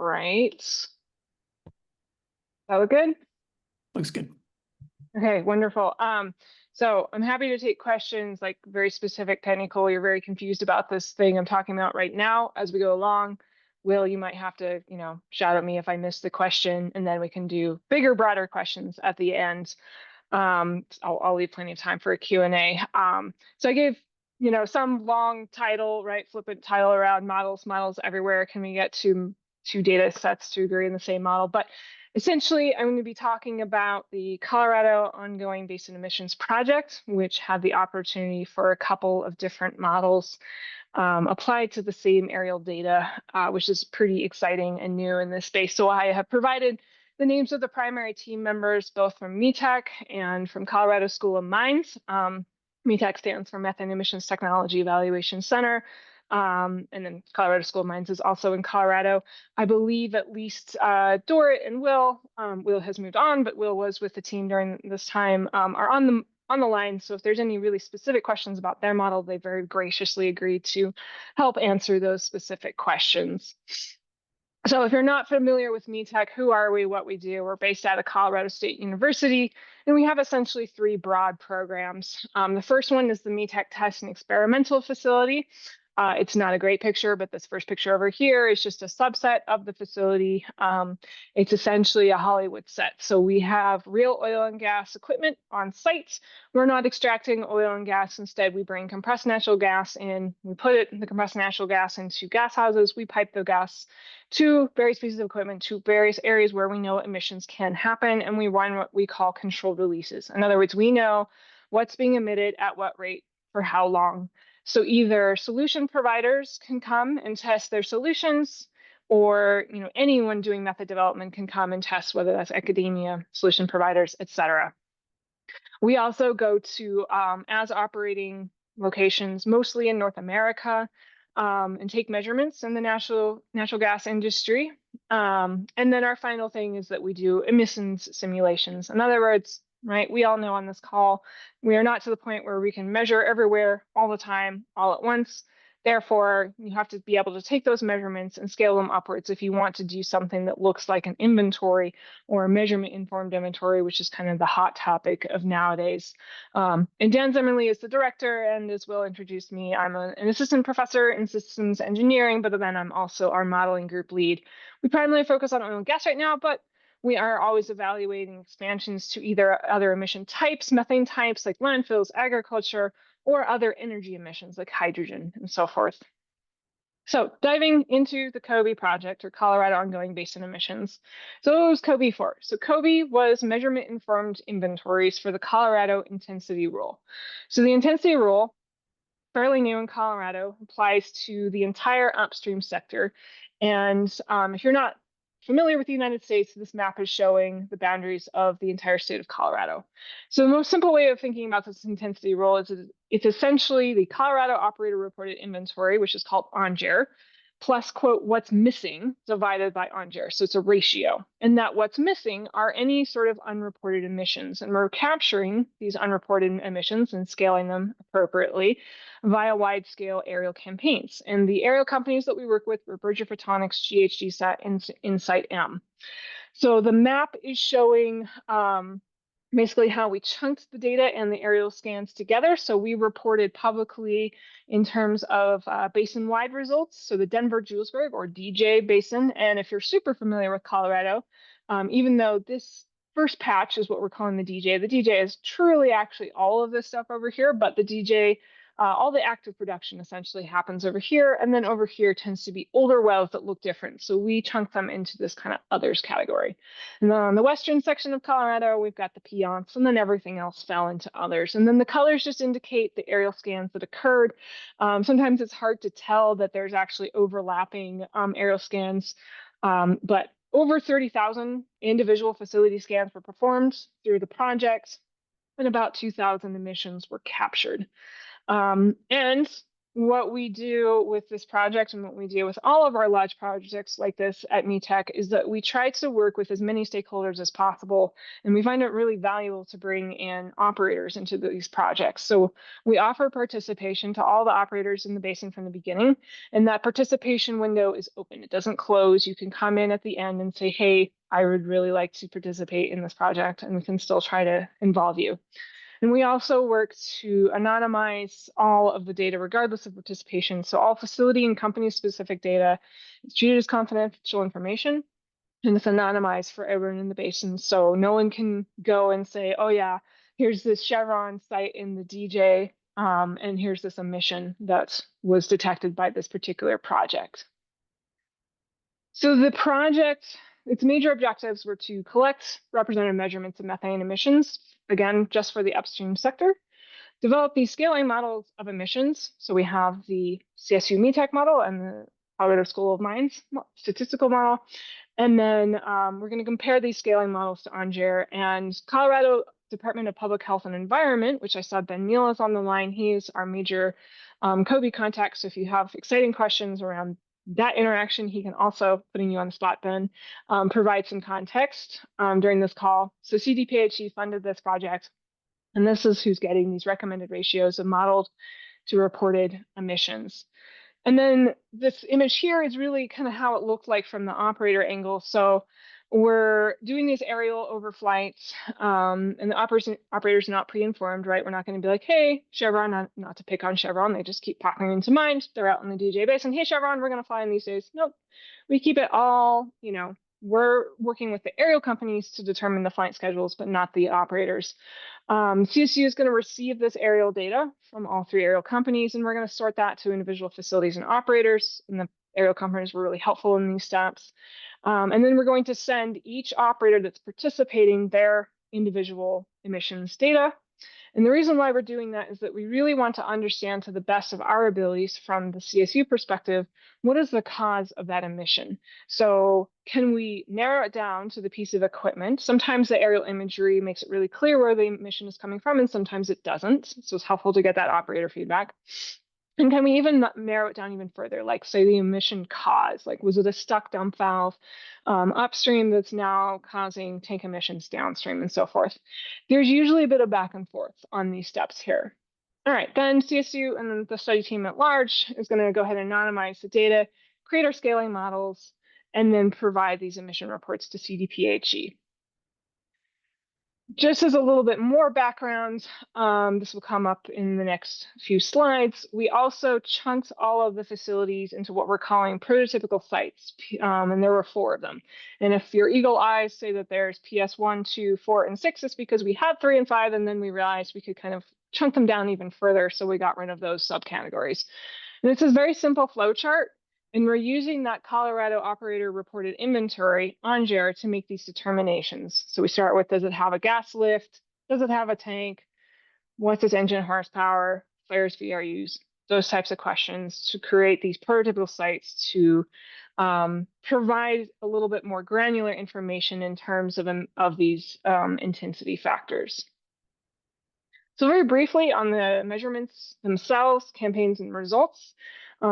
right. That look good? Looks good. Okay, wonderful. So I'm happy to take questions like very specific, technical. You're very confused about this thing I'm talking about right now as we go along. Will, you might have to, shout at me if I miss the question, and then we can do bigger, broader questions at the end. I'll leave plenty of time for a Q&A. So I gave, some long title, right? Flippant title around models everywhere. Can we get to two data sets to agree in the same model? But essentially, I'm going to be talking about the Colorado Ongoing Basin Emissions project, which had the opportunity for a couple of different models applied to the same aerial data, which is pretty exciting and new in this space. So I have provided the names of the primary team members, both from METAC and from Colorado School of Mines. METAC stands for Methane Emissions Technology Evaluation Center. And then Colorado School of Mines is also in Colorado. I believe at least Dorit and Will, Will has moved on, but Will was with the team during this time, are on the line. So if there's any really specific questions about their model, they very graciously agreed to help answer those specific questions. So if you're not familiar with METAC, who are we, what we do? We're based out of Colorado State University, and we have essentially three broad programs. The first one is the METAC Test and Experimental Facility. It's not a great picture, but this first picture over here is just a subset of the facility. It's essentially a Hollywood set. So we have real oil and gas equipment on site. We're not extracting oil and gas. Instead, we bring compressed natural gas in. We put the compressed natural gas into gas houses. We pipe the gas to various pieces of equipment to various areas where we know emissions can happen, and we run what we call controlled releases. In other words, we know what's being emitted at what rate for how long. So either solution providers can come and test their solutions, or anyone doing method development can come and test, whether that's academia, solution providers, etc. We also go to as operating locations, mostly in North America, and take measurements in the natural gas industry. And then our final thing is that we do emissions simulations. In other words, right, we all know on this call, we are not to the point where we can measure everywhere all the time, all at once. Therefore, you have to be able to take those measurements and scale them upwards if you want to do something that looks like an inventory or a measurement-informed inventory, which is kind of the hot topic of nowadays. And Dan Zimmerly is the director, and as Will introduced me, I'm an assistant professor in systems engineering, but then I'm also our modeling group lead. We primarily focus on oil and gas right now, but we are always evaluating expansions to either other emission types, methane types like landfills, agriculture, or other energy emissions like hydrogen and so forth. So diving into the COBE project, or Colorado Ongoing Basin Emissions. So what was COBE for? So COBE was measurement-informed inventories for the Colorado intensity rule. So the intensity rule, fairly new in Colorado, applies to the entire upstream sector. And if you're not familiar with the United States, this map is showing the boundaries of the entire state of Colorado. So the most simple way of thinking about this intensity rule is it's essentially the Colorado operator reported inventory, which is called ONGER, plus, quote, what's missing divided by ONGER. So it's a ratio. And that what's missing are any sort of unreported emissions. And we're capturing these unreported emissions and scaling them appropriately via wide-scale aerial campaigns. And the aerial companies that we work with were Berger Photonics, GHGSat, and InsightM. So the map is showing basically how we chunked the data and the aerial scans together. So we reported publicly in terms of basin-wide results. So the Denver-Julesburg, or DJ Basin. And if you're super familiar with Colorado, even though this first patch is what we're calling the DJ is truly actually all of this stuff over here, but the DJ, all the active production essentially happens over here, and then over here tends to be older wells that look different. So we chunk them into this kind of others category. And then on the western section of Colorado, we've got the Piance, and then everything else fell into others. And then the colors just indicate the aerial scans that occurred. Sometimes it's hard to tell that there's actually overlapping aerial scans, but over 30,000 individual facility scans were performed through the project, and about 2,000 emissions were captured. And what we do with this project and what we do with all of our large projects like this at METech is that we try to work with as many stakeholders as possible. And we find it really valuable to bring in operators into these projects. So we offer participation to all the operators in the basin from the beginning. And that participation window is open. It doesn't close. You can come in at the end and say, hey, I would really like to participate in this project, and we can still try to involve you. And we also work to anonymize all of the data regardless of participation. So all facility and company specific data is treated as confidential information, and it's anonymized for everyone in the basin. So no one can go and say, oh yeah, here's this Chevron site in the DJ, and here's this emission that was detected by this particular project. So the project, its major objectives were to collect representative measurements of methane emissions, again, just for the upstream sector, develop these scaling models of emissions. So we have the CSU METech model and the Colorado School of Mines statistical model. And then we're going to compare these scaling models to ONGER, and Colorado Department of Public Health and Environment, which I saw Ben Neal is on the line. He is our major COBE contact. So if you have exciting questions around that interaction, he can also, putting you on the spot, Ben, provide some context during this call. So CDPHE funded this project, and this is who's getting these recommended ratios of modeled to reported emissions. And then this image here is really kind of how it looked like from the operator angle. So we're doing these aerial overflights, and the operator's not pre-informed, right? We're not going to be like, hey, Chevron, not to pick on Chevron, they just keep popping into mind. They're out in the DJ Basin. Hey, Chevron, we're going to fly in these days. Nope. We keep it all, we're working with the aerial companies to determine the flight schedules, but not the operators. CSU is going to receive this aerial data from all three aerial companies, and we're going to sort that to individual facilities and operators. And the aerial companies were really helpful in these steps. And then we're going to send each operator that's participating their individual emissions data. And the reason why we're doing that is that we really want to understand, to the best of our abilities from the CSU perspective, what is the cause of that emission? So can we narrow it down to the piece of equipment? Sometimes the aerial imagery makes it really clear where the emission is coming from, and sometimes it doesn't. So it's helpful to get that operator feedback. And can we even narrow it down even further? Like, say, the emission cause, like, was it a stuck dump valve upstream that's now causing tank emissions downstream, and so forth? There's usually a bit of back and forth on these steps here. All right, then CSU and then the study team at large is going to go ahead and anonymize the data, create our scaling models, and then provide these emission reports to CDPHE. Just as a little bit more background, this will come up in the next few slides. We also chunked all of the facilities into what we're calling prototypical sites, and there were 4 of them. And if your eagle eyes say that there's PS 1, 2, 4, and 6, it's because we had 3 and 5, and then we realized we could kind of chunk them down even further, so we got rid of those subcategories. And it's a very simple flow chart. And we're using that Colorado operator reported inventory ONGER to make these determinations. So we start with, does it have a gas lift? Does it have a tank? What's its engine horsepower? Flares, VRUs? Those types of questions to create these prototypical sites to provide a little bit more granular information in terms of these intensity factors. So very briefly on the measurements themselves, campaigns and results.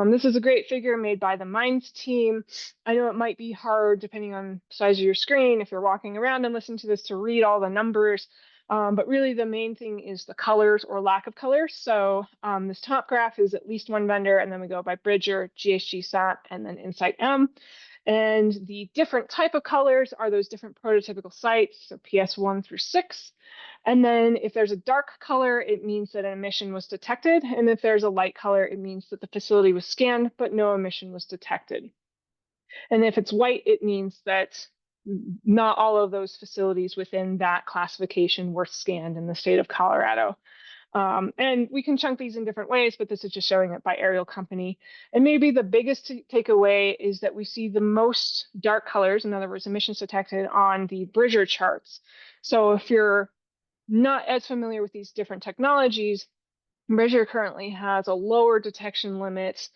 This is a great figure made by the MAES team. I know it might be hard, depending on the size of your screen, if you're walking around and listening to this, to read all the numbers. But really the main thing is the colors or lack of colors. So this top graph is at least one vendor, and then we go by Bridger, GHGSat, and then InsightM. And the different type of colors are those different prototypical sites, so PS 1 through 6. And then if there's a dark color, it means that an emission was detected. And if there's a light color, it means that the facility was scanned, but no emission was detected. And if it's white, it means that not all of those facilities within that classification were scanned in the state of Colorado. And we can chunk these in different ways, but this is just showing it by aerial company. And maybe the biggest takeaway is that we see the most dark colors, in other words, emissions detected, on the Bridger charts. So if you're not as familiar with these different technologies, Bridger currently has a lower detection limit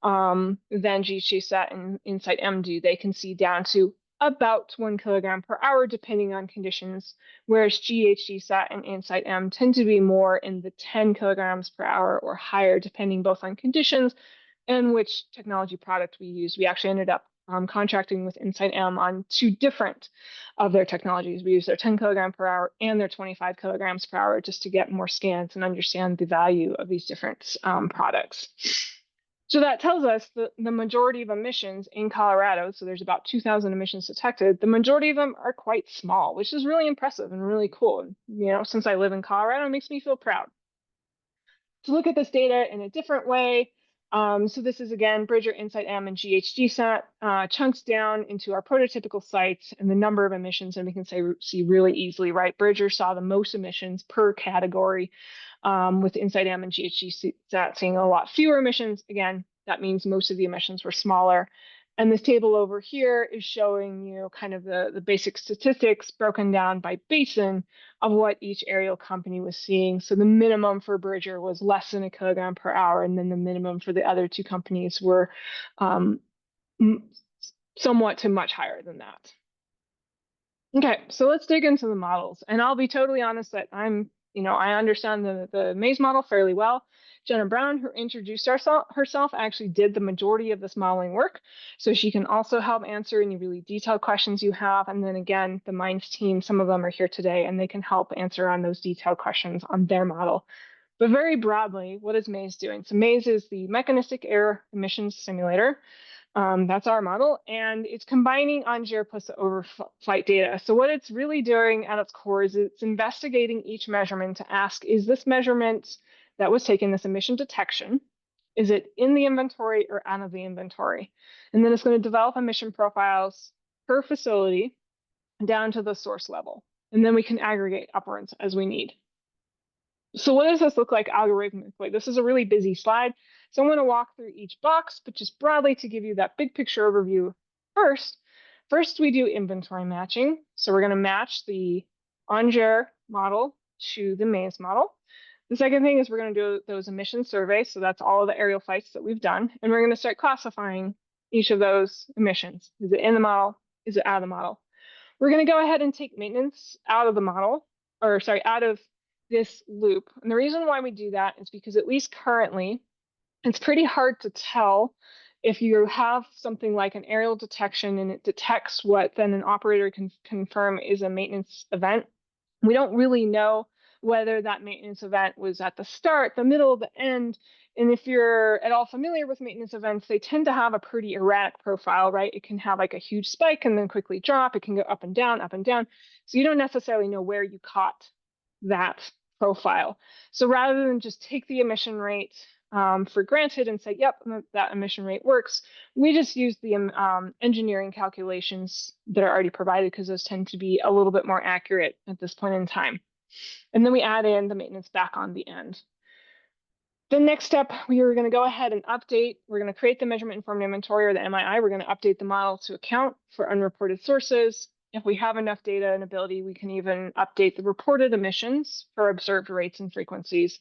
than GHGSat and InsightM do. They can see down to about 1 kilogram per hour, depending on conditions, whereas GHGSat and InsightM tend to be more in the 10 kilograms per hour or higher, depending both on conditions and which technology product we use. We actually ended up contracting with InsightM on 2 different of their technologies. We use their 10 kilogram per hour and their 25 kilograms per hour just to get more scans and understand the value of these different products. So that tells us that the majority of emissions in Colorado, so there's about 2,000 emissions detected, the majority of them are quite small, which is really impressive and really cool. You know, since I live in Colorado, it makes me feel proud. To look at this data in a different way, so this is again Bridger, InsightM, and GHGSat chunks down into our prototypical sites and the number of emissions, and we can see really easily, right? Bridger saw the most emissions per category, with InsightM and GHGSat seeing a lot fewer emissions. Again, that means most of the emissions were smaller. And this table over here is showing you kind of the basic statistics broken down by basin of what each aerial company was seeing. So the minimum for Bridger was less than 1 kilogram per hour, and then the minimum for the other 2 companies were somewhat to much higher than that. Okay, so let's dig into the models. And I'll be totally honest that I understand the MAES model fairly well. Jenna Brown, who introduced herself, actually did the majority of this modeling work. So she can also help answer any really detailed questions you have. And then again, the MINDS team, some of them are here today, and they can help answer on those detailed questions on their model. But very broadly, what is MAES doing? So MAES is the Mechanistic Air Emission Simulator. That's our model, and it's combining on-GR plus the overflight data. So what it's really doing at its core is it's investigating each measurement to ask, is this measurement that was taken, this emission detection, is it in the inventory or out of the inventory? And then it's going to develop emission profiles per facility down to the source level. And then we can aggregate upwards as we need. So what does this look like algorithmically? This is a really busy slide. So I'm going to walk through each box, but just broadly to give you that big picture overview first we do inventory matching. So we're going to match the on-GR model to the MAES model. The second thing is we're going to do those emission surveys. So that's all of the aerial flights that we've done. And we're going to start classifying each of those emissions. Is it in the model? Is it out of the model? We're going to go ahead and take maintenance out of the model, or sorry, out of this loop. And the reason why we do that is because at least currently, it's pretty hard to tell if you have something like an aerial detection and it detects what then an operator can confirm is a maintenance event. We don't really know whether that maintenance event was at the start, the middle, the end. And if you're at all familiar with maintenance events, they tend to have a pretty erratic profile, right? It can have like a huge spike and then quickly drop. It can go up and down, up and down. So you don't necessarily know where you caught that profile. So rather than just take the emission rate for granted and say, yep, that emission rate works, we just use the engineering calculations that are already provided because those tend to be a little bit more accurate at this point in time. And then we add in the maintenance back on the end. The next step, we are going to go ahead and update. We're going to create the measurement informed inventory, or the MII. We're going to update the model to account for unreported sources. If we have enough data and ability, we can even update the reported emissions for observed rates and frequencies,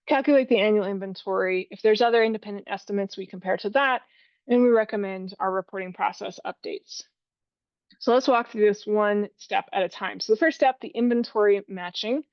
calculate the annual inventory. If there's other independent estimates, we compare to that, and we recommend our reporting process updates. So let's walk through this one step at a time. So the first step, the inventory matching.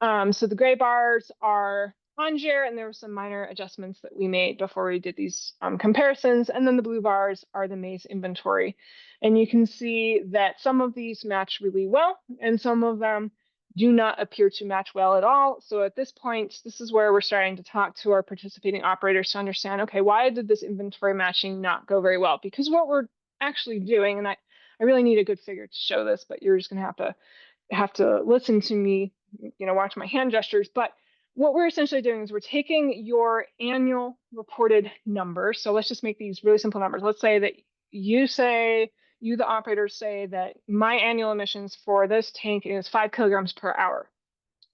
So the gray bars are on-GR, and there were some minor adjustments that we made before we did these comparisons. And then the blue bars are the MAES inventory. And you can see that some of these match really well, and some of them do not appear to match well at all. So at this point, this is where we're starting to talk to our participating operators to understand, okay, why did this inventory matching not go very well? Because what we're actually doing, and I really need a good figure to show this, but you're just going to have to listen to me, watch my hand gestures. But what we're essentially doing is we're taking your annual reported numbers. So let's just make these really simple numbers. Let's say that you, the operators, say that my annual emissions for this tank is 5 kilograms per hour.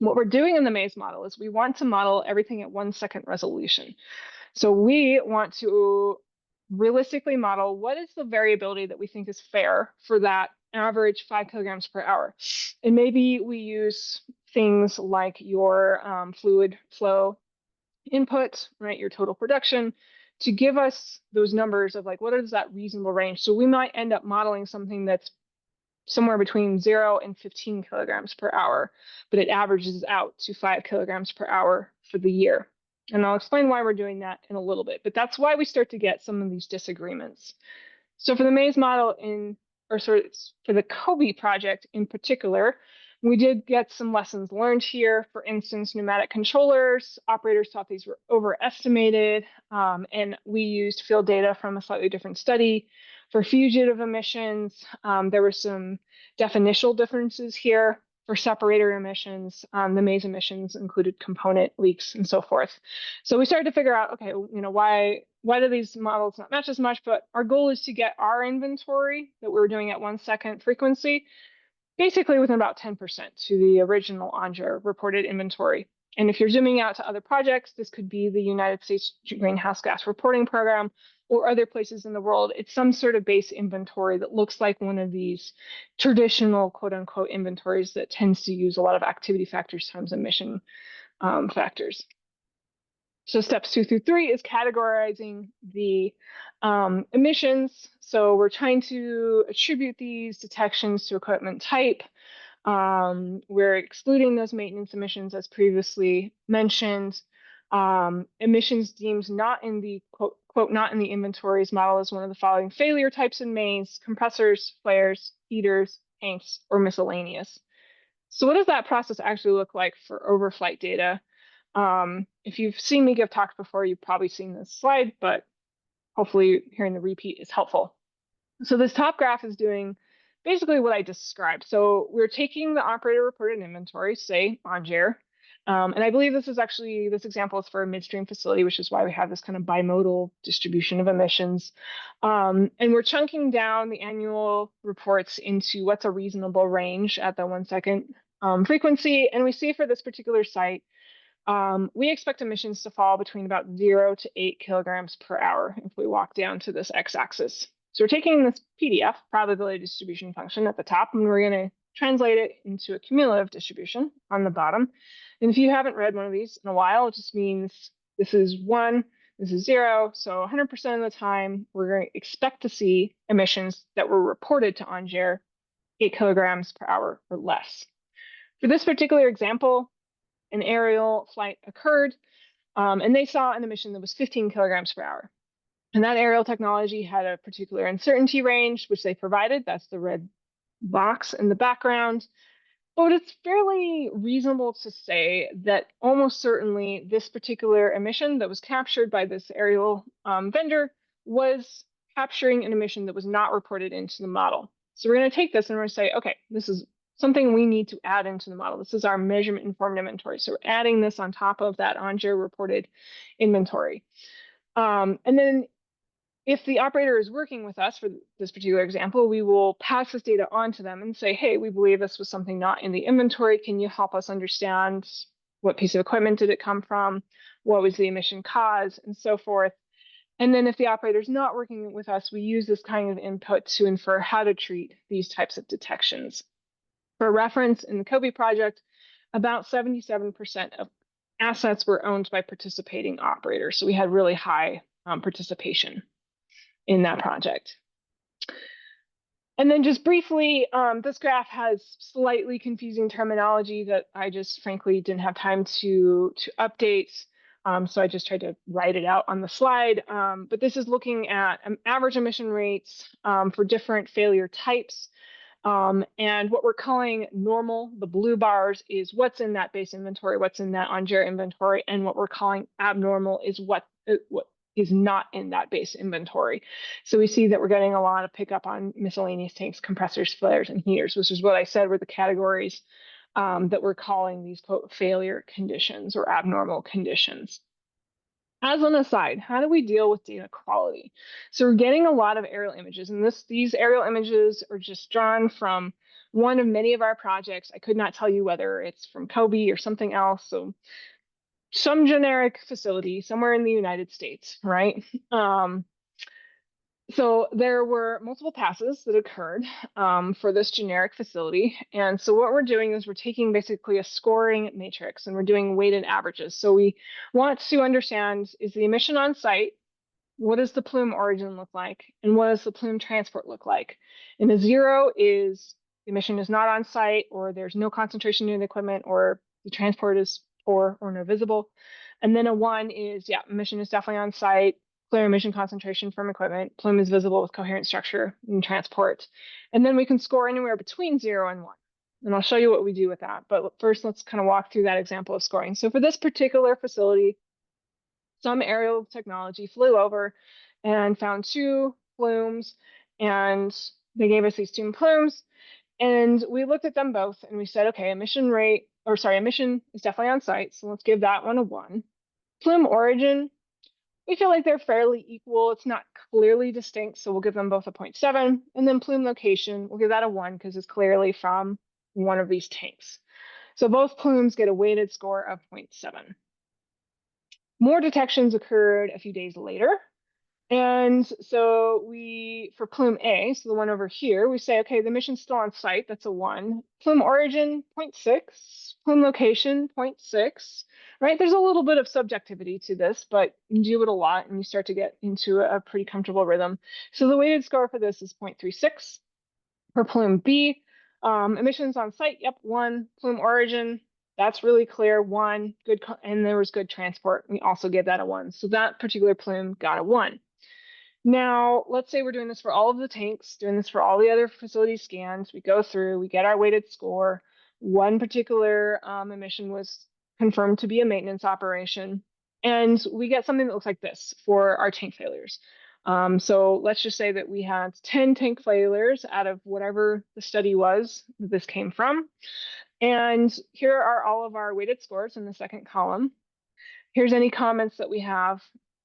What we're doing in the MAES model is we want to model everything at 1 second resolution. So we want to realistically model what is the variability that we think is fair for that average 5 kilograms per hour. And maybe we use things like your fluid flow input, right? Your total production. to give us those numbers of like, what is that reasonable range? So we might end up modeling something that's somewhere between 0 and 15 kilograms per hour, but it averages out to 5 kilograms per hour for the year. And I'll explain why we're doing that in a little bit, but that's why we start to get some of these disagreements. So for the MAES model for the COBE project in particular, we did get some lessons learned here. For instance, pneumatic controllers, operators thought these were overestimated, and we used field data from a slightly different study. For fugitive emissions, there were some definitional differences here. For separator emissions, the MAES emissions included component leaks and so forth. So we started to figure out, okay, why do these models not match as much? But our goal is to get our inventory that we were doing at 1 second frequency basically within about 10% to the original ONJER reported inventory. And if you're zooming out to other projects, this could be the United States Greenhouse Gas Reporting Program or other places in the world. It's some sort of base inventory that looks like one of these traditional quote unquote inventories that tends to use a lot of activity factors times emission factors. So steps 2 through 3 is categorizing the emissions. So we're trying to attribute these detections to equipment type. We're excluding those maintenance emissions as previously mentioned. Emissions deemed not in the quote not in the inventories model as one of the following failure types in MAES: compressors, flares, heaters, tanks, or miscellaneous. So what does that process actually look like for overflight data? If you've seen me give talks before, you've probably seen this slide, but hopefully hearing the repeat is helpful. So this top graph is doing basically what I described. So we're taking the operator reported inventory, say ONJER, and I believe this example is for a midstream facility, which is why we have this kind of bimodal distribution of emissions. And we're chunking down the annual reports into what's a reasonable range at the 1 second frequency. And we see for this particular site, we expect emissions to fall between about 0 to 8 kilograms per hour if we walk down to this x-axis. So we're taking this PDF, probability distribution function at the top, and we're going to translate it into a cumulative distribution on the bottom. And if you haven't read one of these in a while, it just means this is 1, this is 0. So 100% of the time, we're going to expect to see emissions that were reported to ONJER 8 kilograms per hour or less. For this particular example, an aerial flight occurred, and they saw an emission that was 15 kilograms per hour. And that aerial technology had a particular uncertainty range, which they provided. That's the red box in the background. But it's fairly reasonable to say that almost certainly this particular emission that was captured by this aerial vendor was capturing an emission that was not reported into the model. So we're going to take this and we're going to say, okay, this is something we need to add into the model. This is our measurement informed inventory. So we're adding this on top of that ONJER reported inventory. And then if the operator is working with us for this particular example, we will pass this data on to them and say, hey, we believe this was something not in the inventory. Can you help us understand what piece of equipment did it come from? What was the emission cause, and so forth. And then if the operator is not working with us, we use this kind of input to infer how to treat these types of detections. For reference, in the COBE project, about 77% of assets were owned by participating operators. So we had really high participation in that project. And then just briefly, this graph has slightly confusing terminology that I just frankly didn't have time to update. So I just tried to write it out on the slide. But this is looking at average emission rates for different failure types. And what we're calling normal, the blue bars, is what's in that base inventory, what's in that ONJER inventory, and what we're calling abnormal is what is not in that base inventory. So we see that we're getting a lot of pickup on miscellaneous tanks, compressors, flares, and heaters, which is what I said were the categories that we're calling these quote failure conditions or abnormal conditions. As an aside, how do we deal with data quality? So we're getting a lot of aerial images, and these aerial images are just drawn from one of many of our projects. I could not tell you whether it's from COBE or something else. So some generic facility somewhere in the United States, right? So there were multiple passes that occurred for this generic facility. And so what we're doing is we're taking basically a scoring matrix and we're doing weighted averages. So we want to understand, is the emission on site what does the plume origin look like? And what does the plume transport look like? And a 0 is the emission is not on site, or there's no concentration in the equipment, or the transport is poor or no visible. And then a 1 is, yeah, emission is definitely on site, clear emission concentration from equipment, plume is visible with coherent structure and transport. And then we can score anywhere between 0 and 1. And I'll show you what we do with that. But first, let's kind of walk through that example of scoring. So for this particular facility, some aerial technology flew over and found 2 plumes, and they gave us these 2 plumes. And we looked at them both and we said, okay, emission is definitely on site. So let's give that one a 1. Plume origin, we feel like they're fairly equal. It's not clearly distinct, so we'll give them both a 0.7. And then plume location, we'll give that a 1 because it's clearly from one of these tanks. So both plumes get a weighted score of 0.7. More detections occurred a few days later. And so for plume A, so the one over here, we say, okay, the emission's still on site, that's a 1. Plume origin, 0.6. Plume location, 0.6, right? There's a little bit of subjectivity to this, but you do it a lot and you start to get into a pretty comfortable rhythm. So the weighted score for this is 0.36. For plume B, emissions on site, yep, 1. Plume origin, that's really clear, 1. Good, and there was good transport. We also gave that a 1. So that particular plume got a 1. Now, let's say we're doing this for all of the tanks, doing this for all the other facility scans. We go through, we get our weighted score. One particular emission was confirmed to be a maintenance operation. And we get something that looks like this for our tank failures. So let's just say that we had 10 tank failures out of whatever the study was that this came from. And here are all of our weighted scores in the second column. Here's any comments that we have.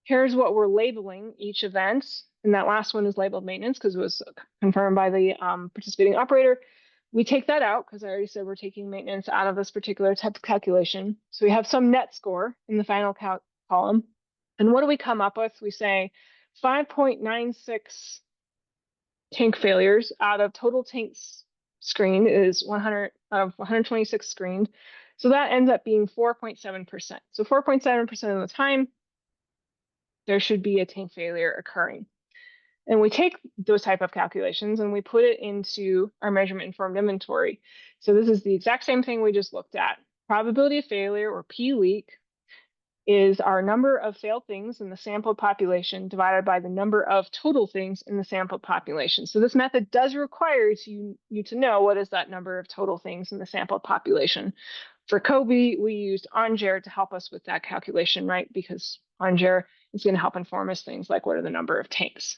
Here's what we're labeling each event. And that last one is labeled maintenance because it was confirmed by the participating operator. We take that out because I already said we're taking maintenance out of this particular type of calculation. So we have some net score in the final column. And what do we come up with? We say 5.96 tank failures out of total tanks screened is 100 out of 126 screened. So that ends up being 4.7%. So 4.7% of the time, there should be a tank failure occurring. And we take those type of calculations and we put it into our measurement informed inventory. So this is the exact same thing we just looked at. Probability of failure, or P-leak, is our number of failed things in the sampled population divided by the number of total things in the sampled population. So this method does require you to know what is that number of total things in the sampled population. For COBE, we used ONGER to help us with that calculation, right? Because ONGER is going to help inform us things like what are the number of tanks.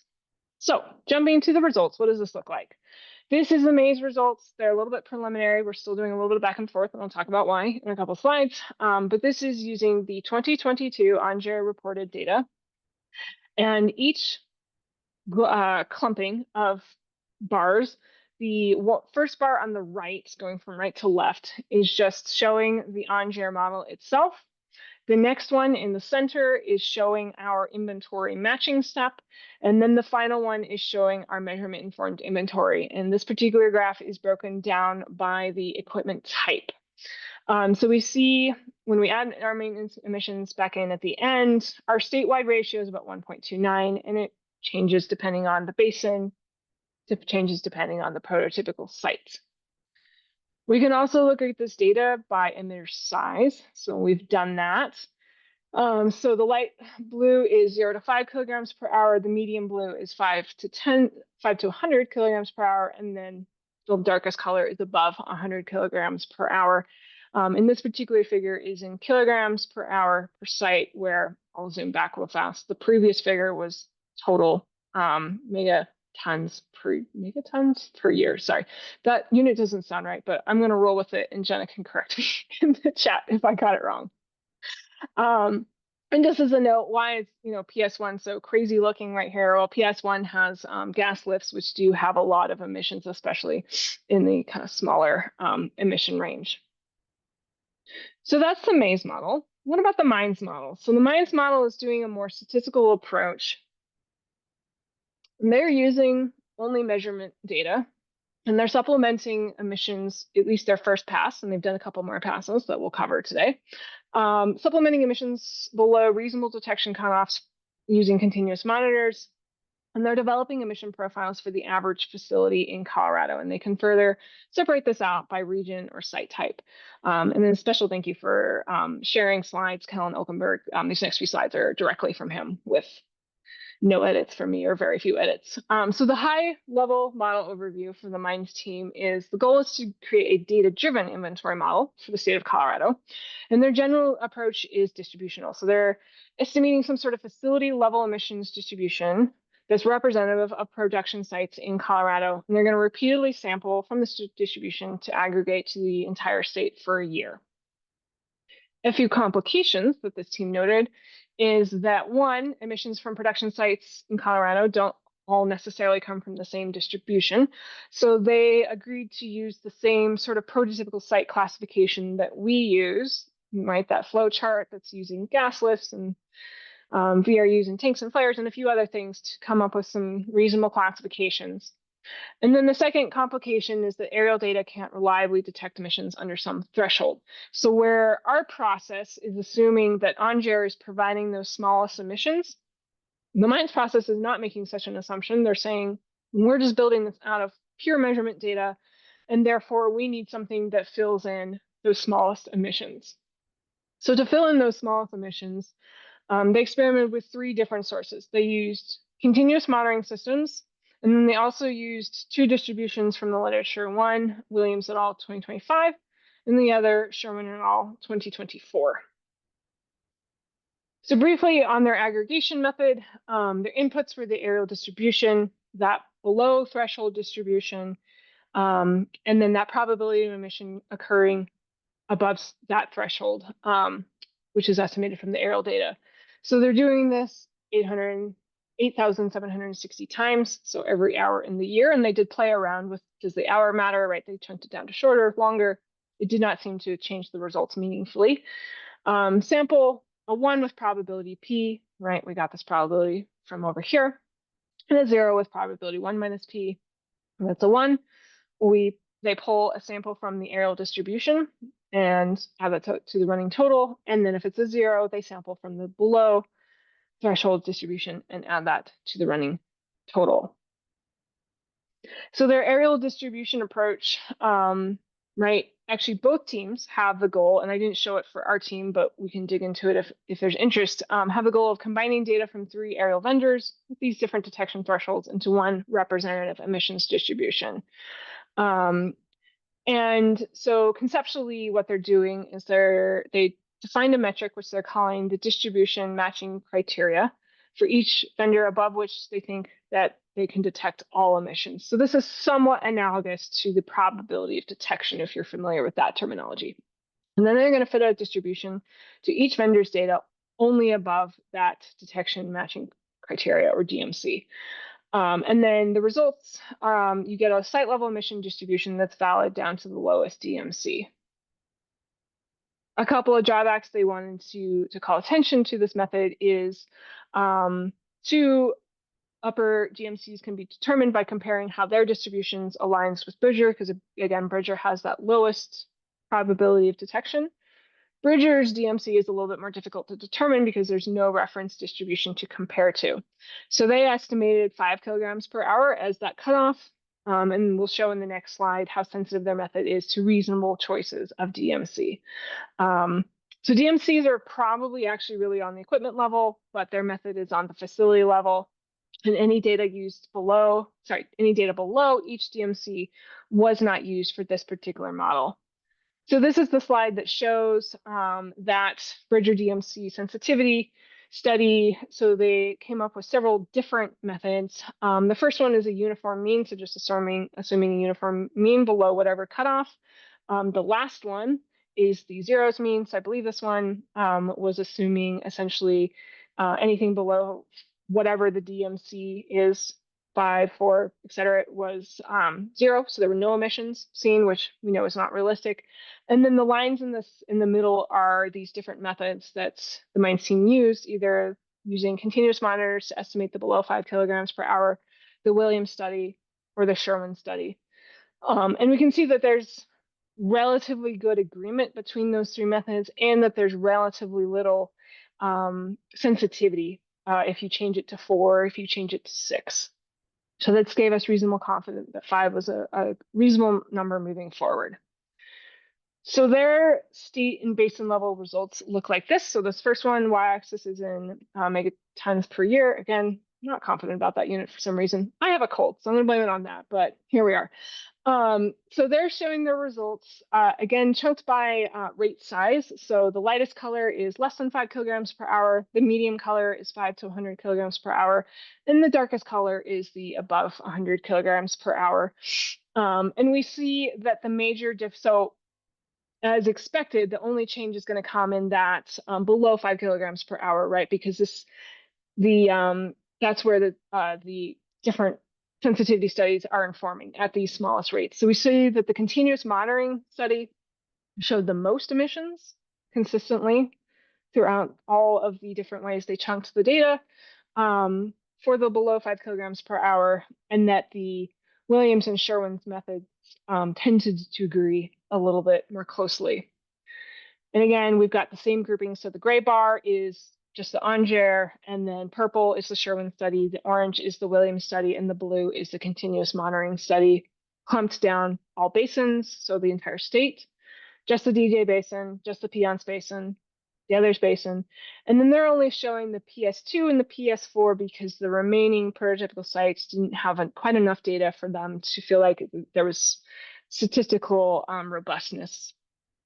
So jumping to the results, what does this look like? This is the MAES results. They're a little bit preliminary. We're still doing a little bit of back and forth, and I'll talk about why in a couple of slides. But this is using the 2022 ONGER reported data. And each clumping of bars, the first bar on the right, going from right to left, is just showing the ONGER model itself. The next one in the center is showing our inventory matching step. And then the final one is showing our measurement informed inventory. And this particular graph is broken down by the equipment type. So we see when we add our maintenance emissions back in at the end, our statewide ratio is about 1.29, and it changes depending on the basin, it changes depending on the prototypical site. We can also look at this data by emitter size. So we've done that. So the light blue is 0 to 5 kilograms per hour. The medium blue is 5 to 100 kilograms per hour. And then the darkest color is above 100 kilograms per hour. And this particular figure is in kilograms per hour per site, where I'll zoom back real fast. The previous figure was total megatons per year. Sorry, that unit doesn't sound right, but I'm going to roll with it, and Jenna can correct me in the chat if I got it wrong. And just as a note, why is PS1 so crazy looking right here? Well, PS1 has gas lifts, which do have a lot of emissions, especially in the kind of smaller emission range. So that's the MAES model. What about the MINES model? So the MINES model is doing a more statistical approach. And they're using only measurement data, and they're supplementing emissions, at least their first pass, and they've done a couple more passes that we'll cover today. Supplementing emissions below reasonable detection cutoffs using continuous monitors. And they're developing emission profiles for the average facility in Colorado. And they can further separate this out by region or site type. And then a special thank you for sharing slides, Kellen Okenberg. These next few slides are directly from him with no edits from me or very few edits. So the high level model overview for the MAES team is the goal is to create a data-driven inventory model for the state of Colorado. And their general approach is distributional. So they're estimating some sort of facility level emissions distribution that's representative of production sites in Colorado. And they're going to repeatedly sample from this distribution to aggregate to the entire state for a year. A few complications that this team noted is that one, emissions from production sites in Colorado don't all necessarily come from the same distribution. So they agreed to use the same sort of prototypical site classification that we use, right? That flow chart that's using gas lifts and VRUs and tanks and flares and a few other things to come up with some reasonable classifications. And then the second complication is that aerial data can't reliably detect emissions under some threshold. So where our process is assuming that ONGER is providing those smallest emissions, the MAES process is not making such an assumption. They're saying, we're just building this out of pure measurement data, and therefore we need something that fills in those smallest emissions. So to fill in those smallest emissions, they experimented with 3 different sources. They used continuous monitoring systems, and then they also used 2 distributions from the literature. One, Williams et al. 2025, and the other, Sherman et al. 2024. So briefly on their aggregation method, their inputs were the aerial distribution, that below threshold distribution, and then that probability of emission occurring above that threshold, which is estimated from the aerial data. So they're doing this 8,760 times, so every hour in the year, and they did play around with, does the hour matter, right? They chunked it down to shorter, longer. It did not seem to change the results meaningfully. Sample a 1 with probability P, right? We got this probability from over here, and a 0 with probability 1 minus P, and that's a 1. They pull a sample from the aerial distribution and add that to the running total, and then if it's a 0, they sample from the below threshold distribution and add that to the running total. So their aerial distribution approach, right? Actually, both teams have the goal, and I didn't show it for our team, but we can dig into it if there's interest, have the goal of combining data from 3 aerial vendors with these different detection thresholds into one representative emissions distribution. And so conceptually, what they're doing is they defined a metric which they're calling the distribution matching criteria for each vendor above which they think that they can detect all emissions. So this is somewhat analogous to the probability of detection, if you're familiar with that terminology. And then they're going to fit a distribution to each vendor's data only above that detection matching criteria, or DMC. And then the results, you get a site level emission distribution that's valid down to the lowest DMC. A couple of drawbacks they wanted to call attention to this method is 2 upper DMCs can be determined by comparing how their distributions aligns with Bridger, because again, Bridger has that lowest probability of detection. Bridger's DMC is a little bit more difficult to determine because there's no reference distribution to compare to. So they estimated 5 kilograms per hour as that cutoff, and we'll show in the next slide how sensitive their method is to reasonable choices of DMC. So DMCs are probably actually really on the equipment level, but their method is on the facility level. And any data below each DMC was not used for this particular model. So this is the slide that shows that Bridger DMC sensitivity study. So they came up with several different methods. The first one is a uniform mean, so just assuming a uniform mean below whatever cutoff. The last one is the zeros mean. So I believe this one was assuming essentially anything below whatever the DMC is, 5, 4, etc., was 0. So there were no emissions seen, which we know is not realistic. And then the lines in the middle are these different methods that the MAES team used, either using continuous monitors to estimate the below 5 kilograms per hour, the Williams study, or the Sherman study. And we can see that there's relatively good agreement between those 3 methods, and that there's relatively little sensitivity if you change it to 4, if you change it to 6. So this gave us reasonable confidence that 5 was a reasonable number moving forward. So their state and basin level results look like this. So this first one, y-axis is in megatons per year. Again, I'm not confident about that unit for some reason. I have a cold, so I'm going to blame it on that, but here we are. So they're showing their results, again, chunked by rate size. So the lightest color is less than 5 kilograms per hour. The medium color is 5 to 100 kilograms per hour. And the darkest color is the above 100 kilograms per hour. And we see that the major so as expected, the only change is going to come in that below 5 kilograms per hour, right? Because that's where the different sensitivity studies are informing at these smallest rates. So we see that the continuous monitoring study showed the most emissions consistently throughout all of the different ways they chunked the data for the below 5 kilograms per hour, and that the Williams and Sherwin's methods tended to agree a little bit more closely. And again, we've got the same grouping. So the gray bar is just the ONGER, and then purple is the Sherwin study, the orange is the Williams study, and the blue is the continuous monitoring study, clumped down all basins, so the entire state, just the DJ basin, just the Piceance basin, the others basin. And then they're only showing the PS2 and the PS4 because the remaining prototypical sites didn't have quite enough data for them to feel like there was statistical robustness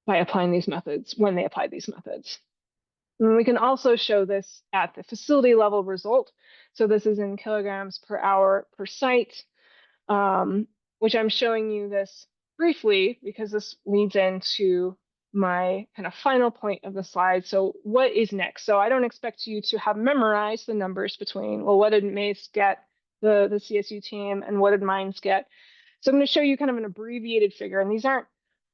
by applying these methods when they applied these methods. And we can also show this at the facility level result. So this is in kilograms per hour per site, which I'm showing you this briefly because this leads into my kind of final point of the slide. So what is next? So I don't expect you to have memorized the numbers between, well, what did MAES get, the CSU team, and what did MINES get? So I'm going to show you kind of an abbreviated figure, and these aren't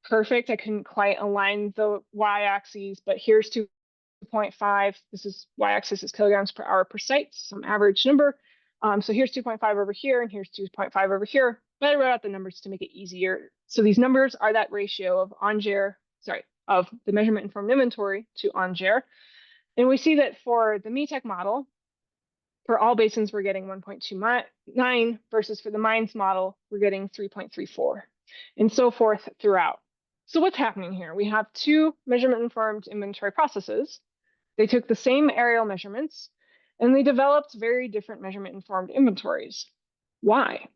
perfect. I couldn't quite align the y-axes, but here's 2.5. This is y-axis is kilograms per hour per site, some average number. So here's 2.5 over here, and here's 2.5 over here. But I wrote out the numbers to make it easier. So these numbers are that ratio of of the measurement informed inventory to ONGER. And we see that for the METEC model, for all basins, we're getting 1.29 versus for the MINES model, we're getting 3.34 and so forth throughout. So what's happening here? We have two measurement informed inventory processes. They took the same aerial measurements and they developed very different measurement informed inventories. Why?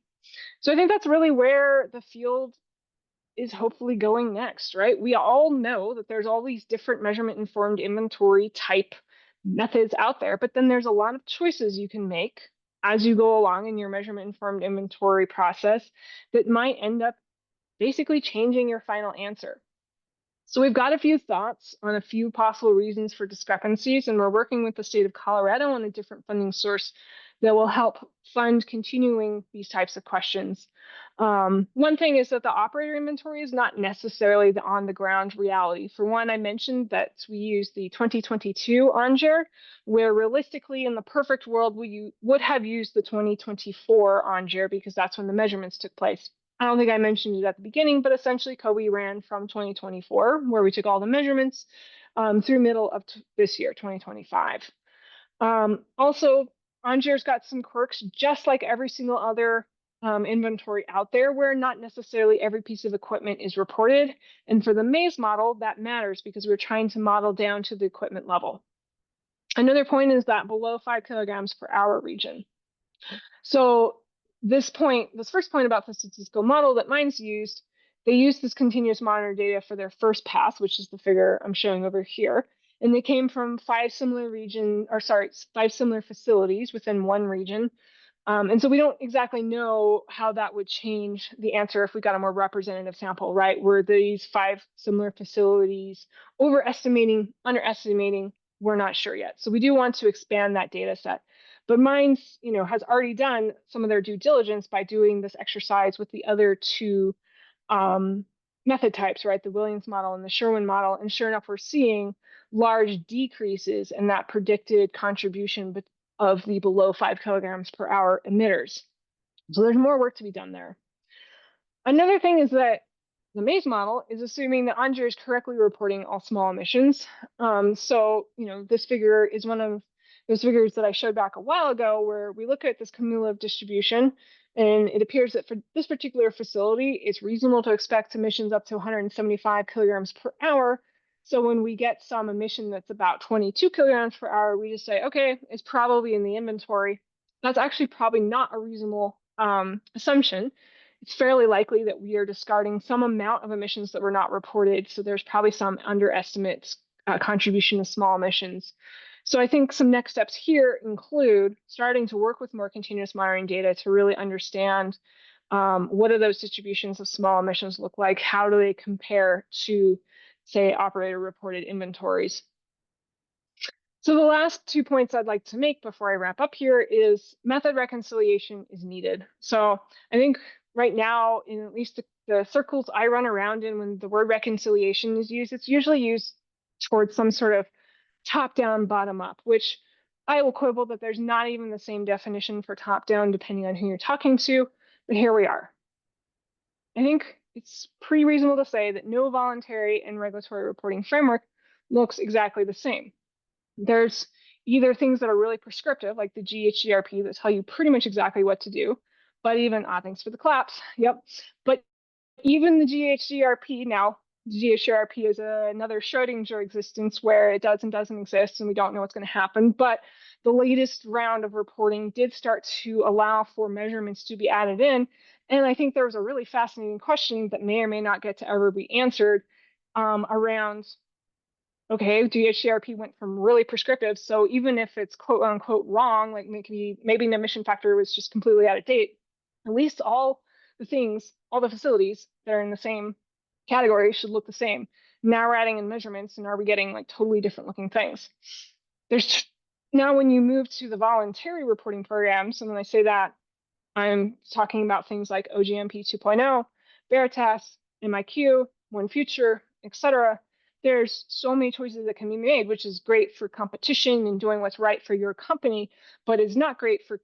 So I think that's really where the field is hopefully going next, right? We all know that there's all these different measurement informed inventory type methods out there, but then there's a lot of choices you can make as you go along in your measurement informed inventory process that might end up basically changing your final answer. So we've got a few thoughts on a few possible reasons for discrepancies, and we're working with the state of Colorado on a different funding source that will help fund continuing these types of questions. One thing is that the operator inventory is not necessarily the on-the-ground reality. For one, I mentioned that we use the 2022 ONGER, where realistically in the perfect world, we would have used the 2024 ONGER because that's when the measurements took place. I don't think I mentioned it at the beginning, but essentially COBE ran from 2024, where we took all the measurements through middle of this year, 2025. Also, ONGER's got some quirks, just like every single other inventory out there, where not necessarily every piece of equipment is reported. And for the MAES model, that matters because we're trying to model down to the equipment level. Another point is that below 5 kilograms per hour region. So this first point about the statistical model that MINES used, they used this continuous monitor data for their first pass, which is the figure I'm showing over here. And they came from 5 similar facilities within one region. And so we don't exactly know how that would change the answer if we got a more representative sample, right? Were these 5 similar facilities overestimating, underestimating? We're not sure yet. So we do want to expand that data set. But MINES, has already done some of their due diligence by doing this exercise with the other two method types, right? The Williams model and the Sherwin model. And sure enough, we're seeing large decreases in that predicted contribution of the below 5 kilograms per hour emitters. So there's more work to be done there. Another thing is that the MAES model is assuming that ONGER is correctly reporting all small emissions. So, this figure is one of those figures that I showed back a while ago, where we look at this cumulative distribution, and it appears that for this particular facility, it's reasonable to expect emissions up to 175 kilograms per hour. So when we get some emission that's about 22 kilograms per hour, we just say, okay, it's probably in the inventory. That's actually probably not a reasonable assumption. It's fairly likely that we are discarding some amount of emissions that were not reported. So there's probably some underestimates contribution to small emissions. So I think some next steps here include starting to work with more continuous monitoring data to really understand what do those distributions of small emissions look like? How do they compare to, say, operator reported inventories? So the last 2 points I'd like to make before I wrap up here is method reconciliation is needed. So I think right now, in at least the circles I run around in, when the word reconciliation is used, it's usually used towards some sort of top-down, bottom-up, which I will quibble that there's not even the same definition for top-down depending on who you're talking to, but here we are. I think it's pretty reasonable to say that no voluntary and regulatory reporting framework looks exactly the same. There's either things that are really prescriptive, like the GHGRP, that tell you pretty much exactly what to do, but even, thanks for the claps, yep. But even the GHGRP, now, GHGRP is another Schrodinger existence where it does and doesn't exist, and we don't know what's going to happen. But the latest round of reporting did start to allow for measurements to be added in. And I think there was a really fascinating question that may or may not get to ever be answered around, okay, GHGRP went from really prescriptive. So even if it's quote unquote wrong, like maybe an emission factor was just completely out of date, at least all the things, all the facilities that are in the same category should look the same. Now we're adding in measurements, and are we getting like totally different looking things? There's now, when you move to the voluntary reporting programs, and when I say that, I'm talking about things like OGMP 2.0, Veritas, MIQ, One Future, etc. There's so many choices that can be made, which is great for competition and doing what's right for your company, but it's not great for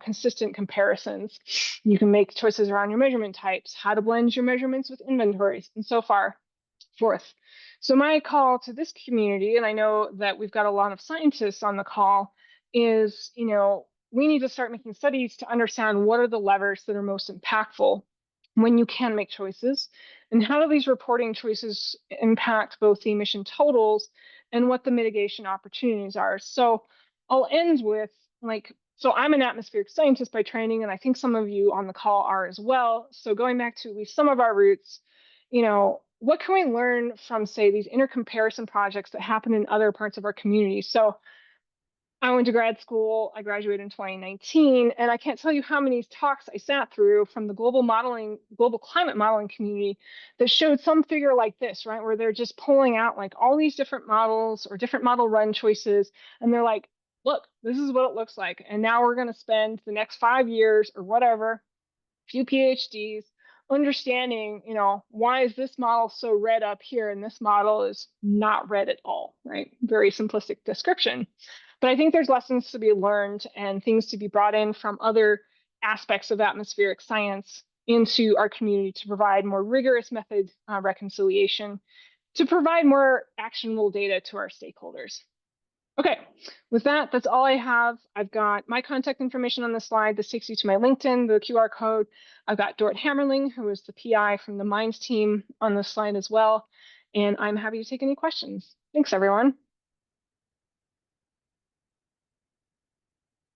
consistent comparisons. You can make choices around your measurement types, how to blend your measurements with inventories, and so forth. So my call to this community, and I know that we've got a lot of scientists on the call, is, we need to start making studies to understand what are the levers that are most impactful when you can make choices, and how do these reporting choices impact both the emission totals and what the mitigation opportunities are. So I'll end with, so I'm an atmospheric scientist by training, and I think some of you on the call are as well. So going back to at least some of our roots, what can we learn from, say, these intercomparison projects that happen in other parts of our community? So I went to grad school, I graduated in 2019, and I can't tell you how many talks I sat through from the global climate modeling community that showed some figure like this, right? Where they're just pulling out like all these different models or different model run choices. And they're like, look, this is what it looks like. And now we're going to spend the next 5 years or whatever, a few PhDs, understanding, why is this model so red up here and this model is not red at all, right? Very simplistic description. But I think there's lessons to be learned and things to be brought in from other aspects of atmospheric science into our community to provide more rigorous method reconciliation, to provide more actionable data to our stakeholders. Okay, with that, that's all I have. I've got my contact information on the slide. This takes you to my LinkedIn, the QR code. I've got Dort Hammerling, who is the PI from the MAES team, on the slide as well. And I'm happy to take any questions. Thanks, everyone.